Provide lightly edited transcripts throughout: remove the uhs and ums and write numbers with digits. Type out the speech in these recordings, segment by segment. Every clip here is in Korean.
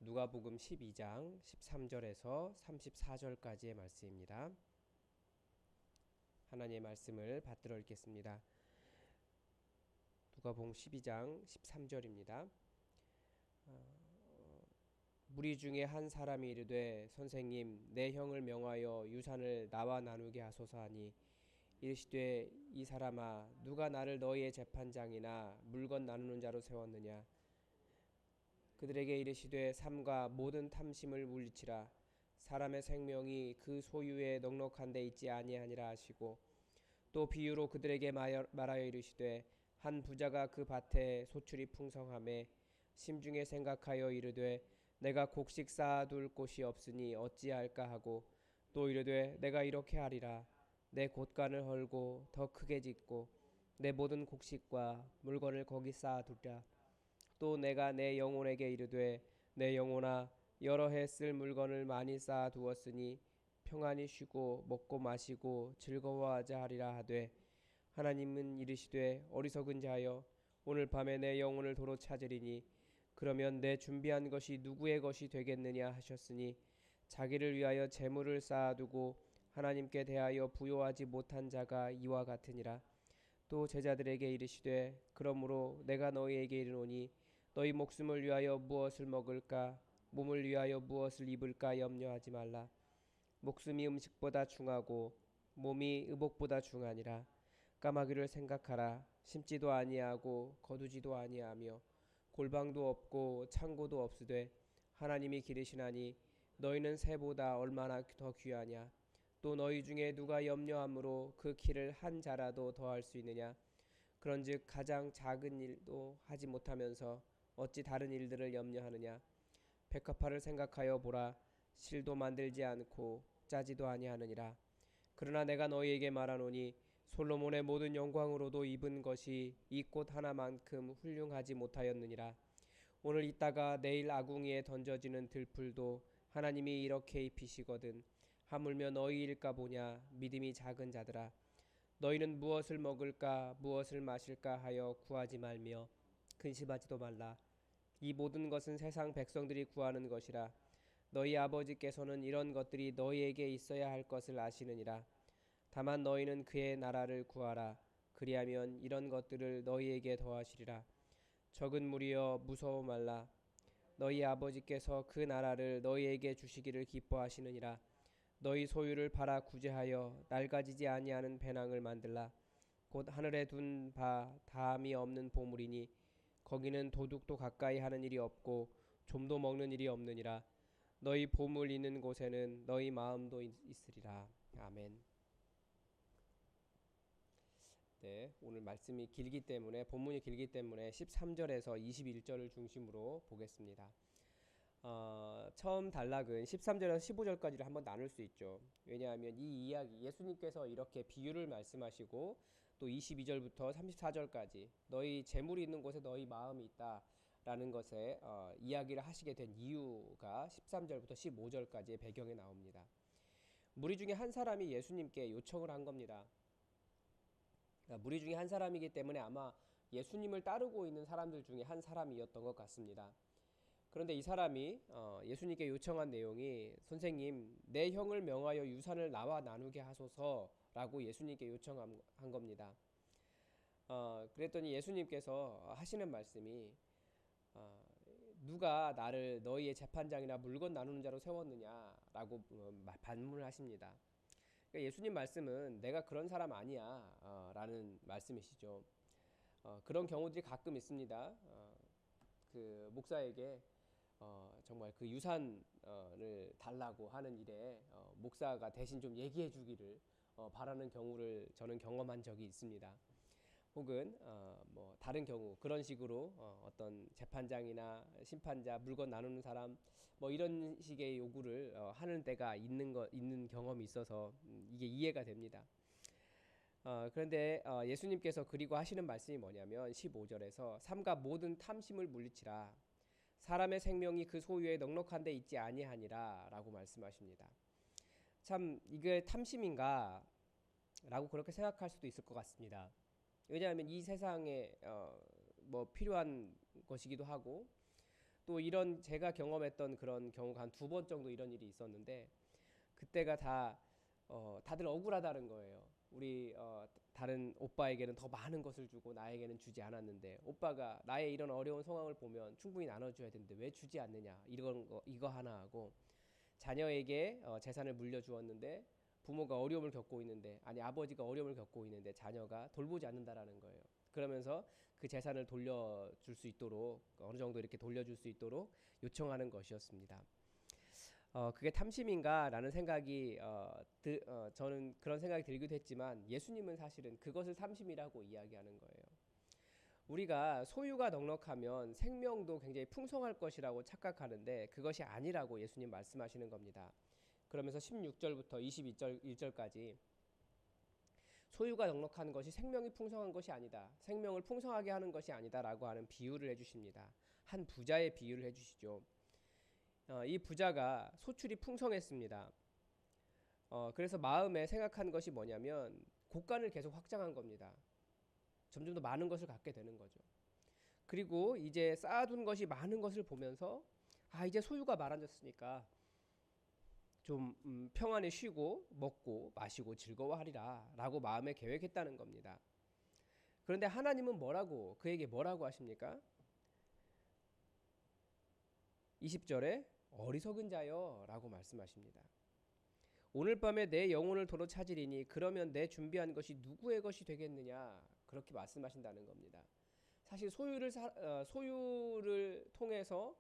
누가복음 12장 13절에서 34절까지의 말씀입니다. 하나님의 말씀을 받들어 읽겠습니다. 누가복음 12장 13절입니다. 무리 중에 한 사람이 이르되 선생님 내 형을 명하여 유산을 나와 나누게 하소서 하니 이르시되 이 사람아 누가 나를 너희의 재판장이나 물건 나누는 자로 세웠느냐. 그들에게 이르시되 삼가 모든 탐심을 물리치라. 사람의 생명이 그 소유에 넉넉한 데 있지 아니하니라 하시고 또 비유로 그들에게 말하여 이르시되 한 부자가 그 밭에 소출이 풍성하매 심중에 생각하여 이르되 내가 곡식 쌓아둘 곳이 없으니 어찌할까 하고 또 이르되 내가 이렇게 하리라. 내 곳간을 헐고 더 크게 짓고 내 모든 곡식과 물건을 거기 쌓아두랴. 또 내가 내 영혼에게 이르되 내 영혼아 여러 해 쓸 물건을 많이 쌓아 두었으니 평안히 쉬고 먹고 마시고 즐거워하자 하리라 하되 하나님은 이르시되 어리석은 자여 오늘 밤에 내 영혼을 도로 찾으리니 그러면 내 준비한 것이 누구의 것이 되겠느냐 하셨으니 자기를 위하여 재물을 쌓아두고 하나님께 대하여 부요하지 못한 자가 이와 같으니라. 또 제자들에게 이르시되 그러므로 내가 너희에게 이르노니 너희 목숨을 위하여 무엇을 먹을까 몸을 위하여 무엇을 입을까 염려하지 말라. 목숨이 음식보다 중하고 몸이 의복보다 중하니라. 까마귀를 생각하라. 심지도 아니하고 거두지도 아니하며 골방도 없고 창고도 없으되 하나님이 기르시나니 너희는 새보다 얼마나 더 귀하냐. 또 너희 중에 누가 염려함으로 그 키를 한 자라도 더할 수 있느냐. 그런즉 가장 작은 일도 하지 못하면서 어찌 다른 일들을 염려하느냐. 백합화를 생각하여 보라. 실도 만들지 않고 짜지도 아니하느니라. 그러나 내가 너희에게 말하노니 솔로몬의 모든 영광으로도 입은 것이 이 꽃 하나만큼 훌륭하지 못하였느니라. 오늘 있다가 내일 아궁이에 던져지는 들풀도 하나님이 이렇게 입히시거든. 하물며 너희일까 보냐. 믿음이 작은 자들아. 너희는 무엇을 먹을까 무엇을 마실까 하여 구하지 말며 근심하지도 말라. 이 모든 것은 세상 백성들이 구하는 것이라. 너희 아버지께서는 이런 것들이 너희에게 있어야 할 것을 아시느니라. 다만 너희는 그의 나라를 구하라. 그리하면 이런 것들을 너희에게 더하시리라. 적은 무리여 무서워 말라. 너희 아버지께서 그 나라를 너희에게 주시기를 기뻐하시느니라. 너희 소유를 팔아 구제하여 낡아지지 아니하는 배낭을 만들라. 곧 하늘에 둔 바 다함이 없는 보물이니 거기는 도둑도 가까이 하는 일이 없고 좀도 먹는 일이 없느니라. 너희 보물 있는 곳에는 너희 마음도 있으리라. 아멘. 네, 오늘 말씀이 길기 때문에 본문이 길기 때문에 13절에서 21절을 중심으로 보겠습니다. 처음 단락은 13절에서 15절까지를 한번 나눌 수 있죠. 왜냐하면 이 이야기 예수님께서 이렇게 비유를 말씀하시고 또 22절부터 34절까지 너희 재물이 있는 곳에 너희 마음이 있다 라는 것에 이야기를 하시게 된 이유가 13절부터 15절까지의 배경에 나옵니다. 무리 중에 한 사람이 예수님께 요청을 한 겁니다. 무리 중에 한 사람이기 때문에 아마 예수님을 따르고 있는 사람들 중에 한 사람이었던 것 같습니다. 그런데 이 사람이 예수님께 요청한 내용이 선생님 내 형을 명하여 유산을 나와 나누게 하소서라고 예수님께 요청한 겁니다. 그랬더니 예수님께서 하시는 말씀이 누가 나를 너희의 재판장이나 물건 나누는 자로 세웠느냐라고 반문을 하십니다. 그러니까 예수님 말씀은 내가 그런 사람 아니야 라는 말씀이시죠. 그런 경우들이 가끔 있습니다. 그 목사에게 정말 그 유산을 달라고 하는 일에 목사가 대신 좀 얘기해 주기를 바라는 경우를 저는 경험한 적이 있습니다. 혹은 뭐 다른 경우 그런 식으로 어떤 재판장이나 심판자 물건 나누는 사람 뭐 이런 식의 요구를 하는 때가 있는 경험이 있어서 이게 이해가 됩니다. 그런데 예수님께서 그리고 하시는 말씀이 뭐냐면 15절에서 삼가 모든 탐심을 물리치라. 사람의 생명이 그 소유에 넉넉한 데 있지 아니하니라 라고 말씀하십니다. 참 이게 탐심인가 라고 그렇게 생각할 수도 있을 것 같습니다. 왜냐하면 이 세상에 뭐 필요한 것이기도 하고 또 이런 제가 경험했던 그런 경우가 한 두 번 정도 이런 일이 있었는데 그때가 다들 억울하다는 거예요. 우리 다른 오빠에게는 더 많은 것을 주고 나에게는 주지 않았는데 오빠가 나의 이런 어려운 상황을 보면 충분히 나눠줘야 되는데 왜 주지 않느냐 이거 하나 하고 자녀에게 재산을 물려주었는데 부모가 어려움을 겪고 있는데 아니 아버지가 어려움을 겪고 있는데 자녀가 돌보지 않는다라는 거예요. 그러면서 그 재산을 돌려줄 수 있도록 어느 정도 이렇게 돌려줄 수 있도록 요청하는 것이었습니다. 그게 탐심인가라는 생각이 저는 그런 생각이 들기도 했지만 예수님은 사실은 그것을 탐심이라고 이야기하는 거예요. 우리가 소유가 넉넉하면 생명도 굉장히 풍성할 것이라고 착각하는데 그것이 아니라고 예수님 말씀하시는 겁니다. 그러면서 16절부터 1절까지 소유가 넉넉한 것이 생명이 풍성한 것이 아니다. 생명을 풍성하게 하는 것이 아니다라고 하는 비유를 해주십니다. 한 부자의 비유를 해주시죠. 이 부자가 소출이 풍성했습니다. 그래서 마음에 생각한 것이 뭐냐면 곳간을 계속 확장한 겁니다. 점점 더 많은 것을 갖게 되는 거죠. 그리고 이제 쌓아둔 것이 많은 것을 보면서 이제 소유가 많아졌으니까 좀 평안히 쉬고 먹고 마시고 즐거워하리라 라고 마음에 계획했다는 겁니다. 그런데 하나님은 그에게 뭐라고 하십니까? 20절에 어리석은 자여 라고 말씀하십니다. 오늘 밤에 내 영혼을 도로 찾으리니 그러면 내 준비한 것이 누구의 것이 되겠느냐 그렇게 말씀하신다는 겁니다. 사실 소유를 통해서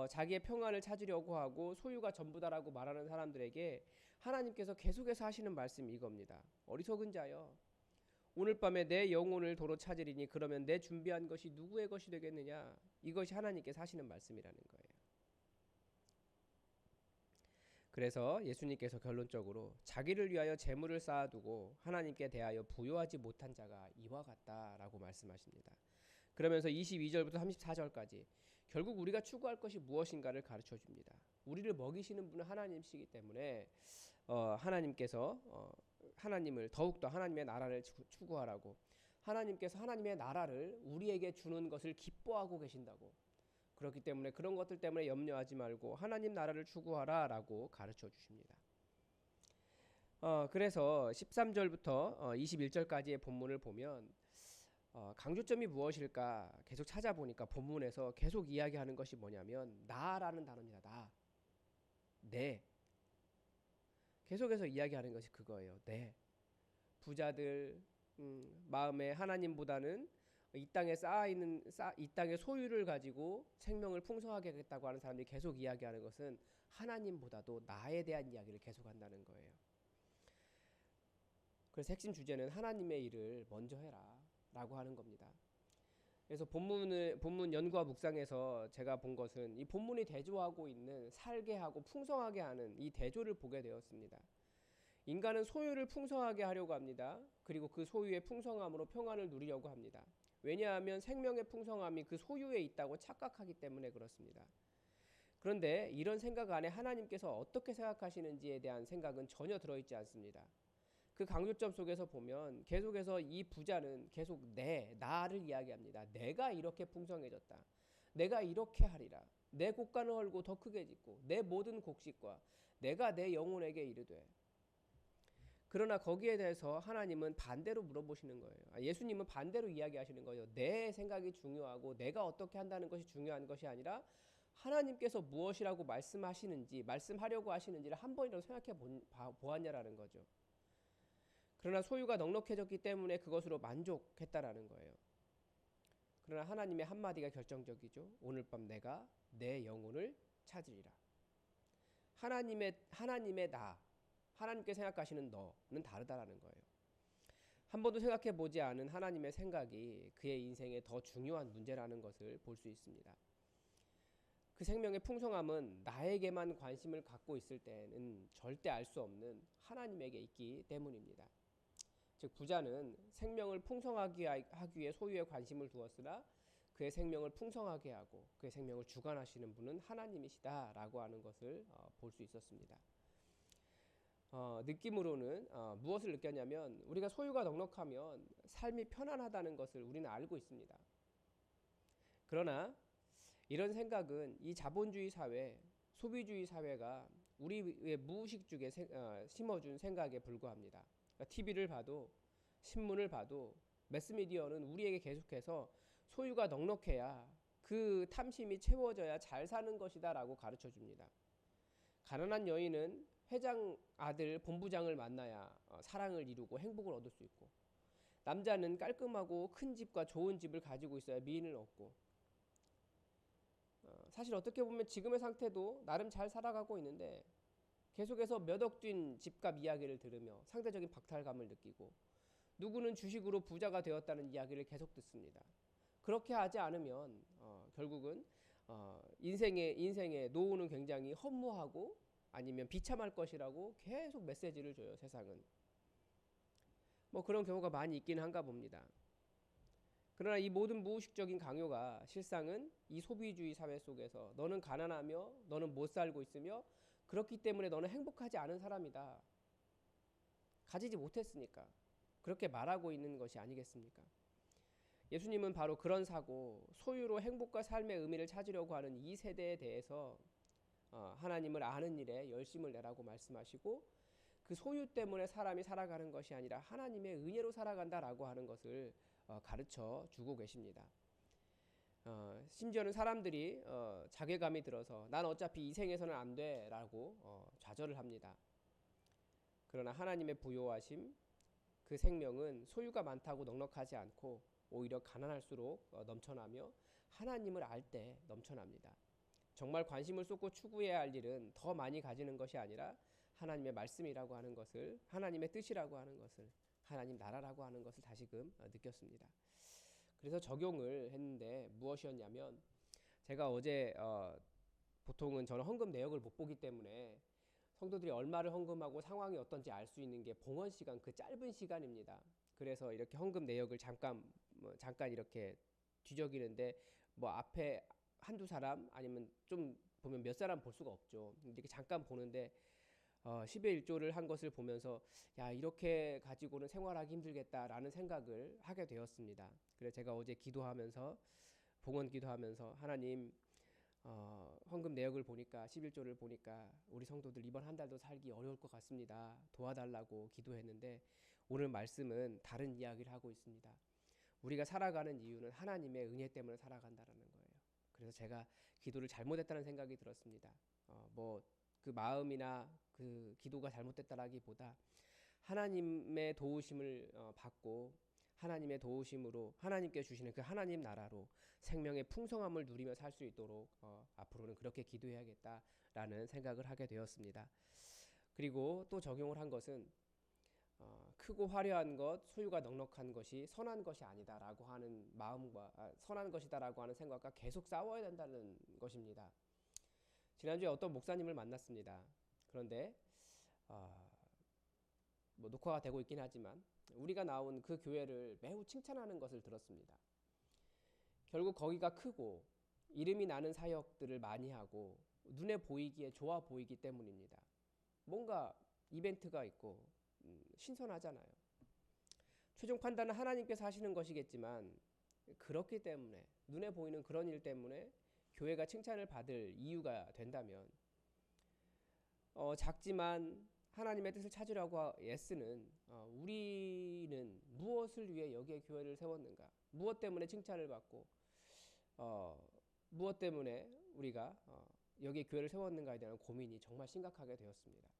자기의 평안을 찾으려고 하고 소유가 전부다라고 말하는 사람들에게 하나님께서 계속해서 하시는 말씀이 이겁니다. 어리석은 자여 오늘 밤에 내 영혼을 도로 찾으리니 그러면 내 준비한 것이 누구의 것이 되겠느냐. 이것이 하나님께서 하시는 말씀이라는 거예요. 그래서 예수님께서 결론적으로 자기를 위하여 재물을 쌓아두고 하나님께 대하여 부요하지 못한 자가 이와 같다라고 말씀하십니다. 그러면서 22절부터 34절까지 결국 우리가 추구할 것이 무엇인가를 가르쳐 줍니다. 우리를 먹이시는 분은 하나님이시기 때문에 하나님을 더욱더 하나님의 나라를 추구하라고 하나님께서 하나님의 나라를 우리에게 주는 것을 기뻐하고 계신다고 그렇기 때문에 그런 것들 때문에 염려하지 말고 하나님 나라를 추구하라 라고 가르쳐 주십니다. 그래서 13절부터 21절까지의 본문을 보면 강조점이 무엇일까 계속 찾아보니까 본문에서 계속 이야기하는 것이 뭐냐면 나라는 단어입니다. 내 계속해서 이야기하는 것이 그거예요. 내 부자들 마음에 하나님보다는 이 땅에 쌓아있는 이 땅의 소유를 가지고 생명을 풍성하게 하겠다고 하는 사람들이 계속 이야기하는 것은 하나님보다도 나에 대한 이야기를 계속한다는 거예요. 그래서 핵심 주제는 하나님의 일을 먼저 해라 라고 하는 겁니다. 그래서 본문 연구와 묵상에서 제가 본 것은 이 본문이 대조하고 있는 살게 하고 풍성하게 하는 이 대조를 보게 되었습니다. 인간은 소유를 풍성하게 하려고 합니다. 그리고 그 소유의 풍성함으로 평안을 누리려고 합니다. 왜냐하면 생명의 풍성함이 그 소유에 있다고 착각하기 때문에 그렇습니다. 그런데 이런 생각 안에 하나님께서 어떻게 생각하시는지에 대한 생각은 전혀 들어있지 않습니다. 그 강조점 속에서 보면 계속해서 이 부자는 계속 나를 이야기합니다. 내가 이렇게 풍성해졌다. 내가 이렇게 하리라. 내 곳간을 헐고 더 크게 짓고 내 모든 곡식과 내가 내 영혼에게 이르되. 그러나 거기에 대해서 하나님은 반대로 물어보시는 거예요. 예수님은 반대로 이야기하시는 거예요. 내 생각이 중요하고 내가 어떻게 한다는 것이 중요한 것이 아니라 하나님께서 무엇이라고 말씀하려고 하시는지를 한 번이라도 생각해 보았냐라는 거죠. 그러나 소유가 넉넉해졌기 때문에 그것으로 만족했다라는 거예요. 그러나 하나님의 한마디가 결정적이죠. 오늘 밤 내가 내 영혼을 찾으리라. 하나님의 나, 하나님께 생각하시는 너는 다르다라는 거예요. 한 번도 생각해 보지 않은 하나님의 생각이 그의 인생에 더 중요한 문제라는 것을 볼 수 있습니다. 그 생명의 풍성함은 나에게만 관심을 갖고 있을 때는 절대 알 수 없는 하나님에게 있기 때문입니다. 즉 부자는 생명을 풍성하게 하기 위해 소유에 관심을 두었으나 그의 생명을 풍성하게 하고 그의 생명을 주관하시는 분은 하나님이시다라고 하는 것을 볼 수 있었습니다. 느낌으로는 무엇을 느꼈냐면 우리가 소유가 넉넉하면 삶이 편안하다는 것을 우리는 알고 있습니다. 그러나 이런 생각은 이 자본주의 사회, 소비주의 사회가 우리의 무의식 중에 심어준 생각에 불과합니다. 그러니까 TV를 봐도 신문을 봐도 매스미디어는 우리에게 계속해서 소유가 넉넉해야 그 탐심이 채워져야 잘 사는 것이다 라고 가르쳐 줍니다. 가난한 여인은 회장 아들 본부장을 만나야 사랑을 이루고 행복을 얻을 수 있고, 남자는 깔끔하고 큰 집과 좋은 집을 가지고 있어야 미인을 얻고, 사실 어떻게 보면 지금의 상태도 나름 잘 살아가고 있는데 계속해서 몇 억 뛴 집값 이야기를 들으며 상대적인 박탈감을 느끼고, 누구는 주식으로 부자가 되었다는 이야기를 계속 듣습니다. 그렇게 하지 않으면 결국은 인생의 노후는 굉장히 허무하고 아니면 비참할 것이라고 계속 메시지를 줘요, 세상은. 뭐 그런 경우가 많이 있긴 한가 봅니다. 그러나 이 모든 무의식적인 강요가 실상은 이 소비주의 사회 속에서 너는 가난하며 너는 못 살고 있으며 그렇기 때문에 너는 행복하지 않은 사람이다. 가지지 못했으니까. 그렇게 말하고 있는 것이 아니겠습니까? 예수님은 바로 그런 사고, 소유로 행복과 삶의 의미를 찾으려고 하는 이 세대에 대해서 하나님을 아는 일에 열심을 내라고 말씀하시고, 그 소유 때문에 사람이 살아가는 것이 아니라 하나님의 은혜로 살아간다라고 하는 것을 가르쳐 주고 계십니다. 심지어는 사람들이 자괴감이 들어서 난 어차피 이 생에서는 안 돼라고 좌절을 합니다. 그러나 하나님의 부요하심, 그 생명은 소유가 많다고 넉넉하지 않고 오히려 가난할수록 넘쳐나며 하나님을 알 때 넘쳐납니다. 정말 관심을 쏟고 추구해야 할 일은 더 많이 가지는 것이 아니라 하나님의 말씀이라고 하는 것을, 하나님의 뜻이라고 하는 것을, 하나님 나라라고 하는 것을 다시금 느꼈습니다. 그래서 적용을 했는데 무엇이었냐면, 제가 어제 보통은 저는 헌금 내역을 못 보기 때문에 성도들이 얼마를 헌금하고 상황이 어떤지 알 수 있는 게 봉헌 시간, 그 짧은 시간입니다. 그래서 이렇게 헌금 내역을 잠깐 이렇게 뒤적이는데 뭐 앞에 한두 사람 아니면 좀 보면 몇 사람 볼 수가 없죠. 이렇게 잠깐 보는데 10의 1조를 한 것을 보면서 야, 이렇게 가지고는 생활하기 힘들겠다라는 생각을 하게 되었습니다. 그래서 제가 어제 기도하면서, 봉헌 기도하면서, 하나님, 헌금 내역을 보니까 11조를 보니까 우리 성도들 이번 한 달도 살기 어려울 것 같습니다. 도와달라고 기도했는데 오늘 말씀은 다른 이야기를 하고 있습니다. 우리가 살아가는 이유는 하나님의 은혜 때문에 살아간다라는 거예요. 그래서 제가 기도를 잘못했다는 생각이 들었습니다. 뭐 그 마음이나 그 기도가 잘못됐다라기보다 하나님의 도우심을 받고 하나님의 도우심으로 하나님께 주시는 그 하나님 나라로 생명의 풍성함을 누리며 살 수 있도록 앞으로는 그렇게 기도해야겠다라는 생각을 하게 되었습니다. 그리고 또 적용을 한 것은 크고 화려한 것, 소유가 넉넉한 것이 선한 것이 아니다라고 하는 마음과 선한 것이다라고 하는 생각과 계속 싸워야 된다는 것입니다. 지난주에 어떤 목사님을 만났습니다. 그런데 뭐 녹화가 되고 있긴 하지만 우리가 나온 그 교회를 매우 칭찬하는 것을 들었습니다. 결국 거기가 크고 이름이 나는 사역들을 많이 하고 눈에 보이기에 좋아 보이기 때문입니다. 뭔가 이벤트가 있고 신선하잖아요. 최종 판단은 하나님께서 하시는 것이겠지만 그렇기 때문에, 눈에 보이는 그런 일 때문에 교회가 칭찬을 받을 이유가 된다면 작지만 하나님의 뜻을 찾으려고 애쓰는 우리는 무엇을 위해 여기에 교회를 세웠는가, 무엇 때문에 칭찬을 받고 무엇 때문에 우리가 여기에 교회를 세웠는가에 대한 고민이 정말 심각하게 되었습니다.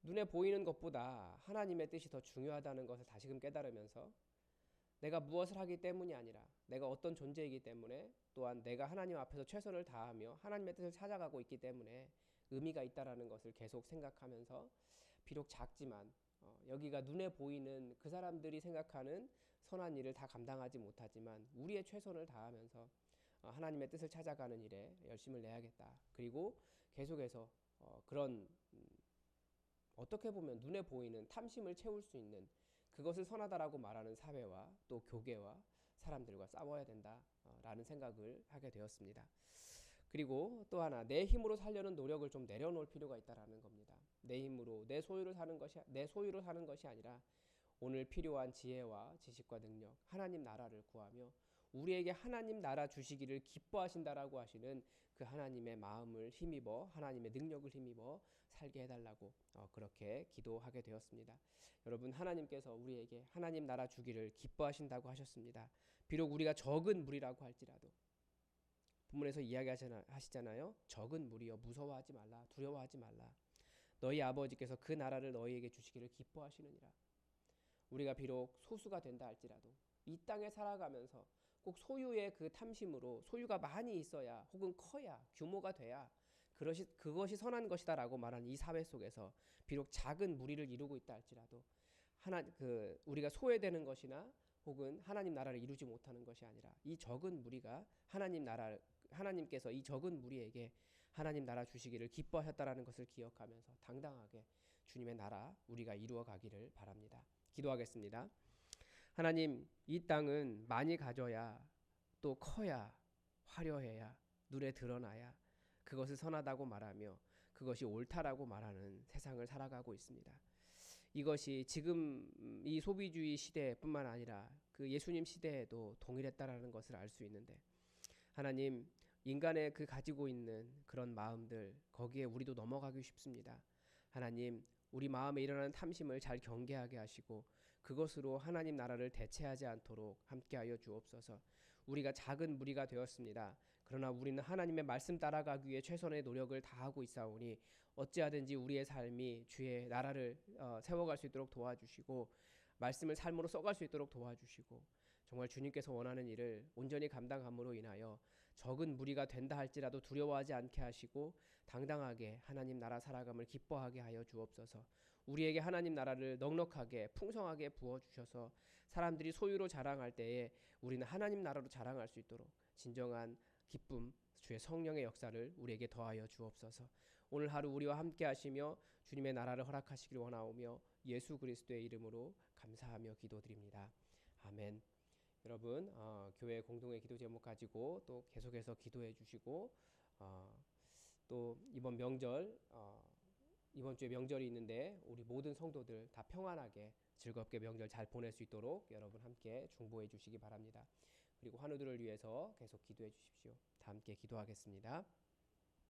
눈에 보이는 것보다 하나님의 뜻이 더 중요하다는 것을 다시금 깨달으면서 내가 무엇을 하기 때문이 아니라 내가 어떤 존재이기 때문에, 또한 내가 하나님 앞에서 최선을 다하며 하나님의 뜻을 찾아가고 있기 때문에 의미가 있다라는 것을 계속 생각하면서, 비록 작지만 여기가 눈에 보이는 그 사람들이 생각하는 선한 일을 다 감당하지 못하지만 우리의 최선을 다하면서 하나님의 뜻을 찾아가는 일에 열심을 내야겠다. 그리고 계속해서 그런 어떻게 보면 눈에 보이는 탐심을 채울 수 있는 그것을 선하다라고 말하는 사회와 또 교계와 사람들과 싸워야 된다라는 생각을 하게 되었습니다. 그리고 또 하나, 내 힘으로 살려는 노력을 좀 내려놓을 필요가 있다라는 겁니다. 내 힘으로 내 소유로 사는 것이 아니라 오늘 필요한 지혜와 지식과 능력, 하나님 나라를 구하며 우리에게 하나님 나라 주시기를 기뻐하신다라고 하시는 그 하나님의 마음을 힘입어 하나님의 능력을 힘입어 살게 해달라고 그렇게 기도하게 되었습니다. 여러분, 하나님께서 우리에게 하나님 나라 주기를 기뻐하신다고 하셨습니다. 비록 우리가 적은 무리라고 할지라도 본문에서 이야기하시잖아요. 적은 무리여 무서워하지 말라, 두려워하지 말라. 너희 아버지께서 그 나라를 너희에게 주시기를 기뻐하시느니라. 우리가 비록 소수가 된다 할지라도 이 땅에 살아가면서 꼭 소유의 그 탐심으로 소유가 많이 있어야 혹은 커야 규모가 돼야 그것이 선한 것이다라고 말하는 이 사회 속에서 비록 작은 무리를 이루고 있다 할지라도 우리가 소외되는 것이나 혹은 하나님 나라를 이루지 못하는 것이 아니라 이 적은 무리가 하나님께서 이 적은 무리에게 하나님 나라 주시기를 기뻐하셨다라는 것을 기억하면서 당당하게 주님의 나라 우리가 이루어 가기를 바랍니다. 기도하겠습니다. 하나님, 이 땅은 많이 가져야 또 커야 화려해야 눈에 드러나야 그것을 선하다고 말하며 그것이 옳다라고 말하는 세상을 살아가고 있습니다. 이것이 지금 이 소비주의 시대뿐만 아니라 그 예수님 시대에도 동일했다라는 것을 알 수 있는데 하나님, 인간의 그 가지고 있는 그런 마음들 거기에 우리도 넘어가기 쉽습니다. 하나님, 우리 마음에 일어나는 탐심을 잘 경계하게 하시고 그것으로 하나님 나라를 대체하지 않도록 함께하여 주옵소서. 우리가 작은 무리가 되었습니다. 그러나 우리는 하나님의 말씀 따라가기 위해 최선의 노력을 다하고 있사오니 어찌하든지 우리의 삶이 주의 나라를 세워갈 수 있도록 도와주시고 말씀을 삶으로 써갈 수 있도록 도와주시고 정말 주님께서 원하는 일을 온전히 감당함으로 인하여 적은 무리가 된다 할지라도 두려워하지 않게 하시고 당당하게 하나님 나라 살아감을 기뻐하게 하여 주옵소서. 우리에게 하나님 나라를 넉넉하게 풍성하게 부어주셔서 사람들이 소유로 자랑할 때에 우리는 하나님 나라로 자랑할 수 있도록 진정한 기쁨, 주의 성령의 역사를 우리에게 더하여 주옵소서. 오늘 하루 우리와 함께 하시며 주님의 나라를 허락하시길 원하오며 예수 그리스도의 이름으로 감사하며 기도드립니다. 아멘. 여러분, 교회 공동의 기도 제목 가지고 또 계속해서 기도해 주시고 또 이번 명절 이번 주에 명절이 있는데 우리 모든 성도들 다 평안하게 즐겁게 명절 잘 보낼 수 있도록 여러분 함께 중보해 주시기 바랍니다. 그리고 환우들을 위해서 계속 기도해 주십시오. 다 함께 기도하겠습니다.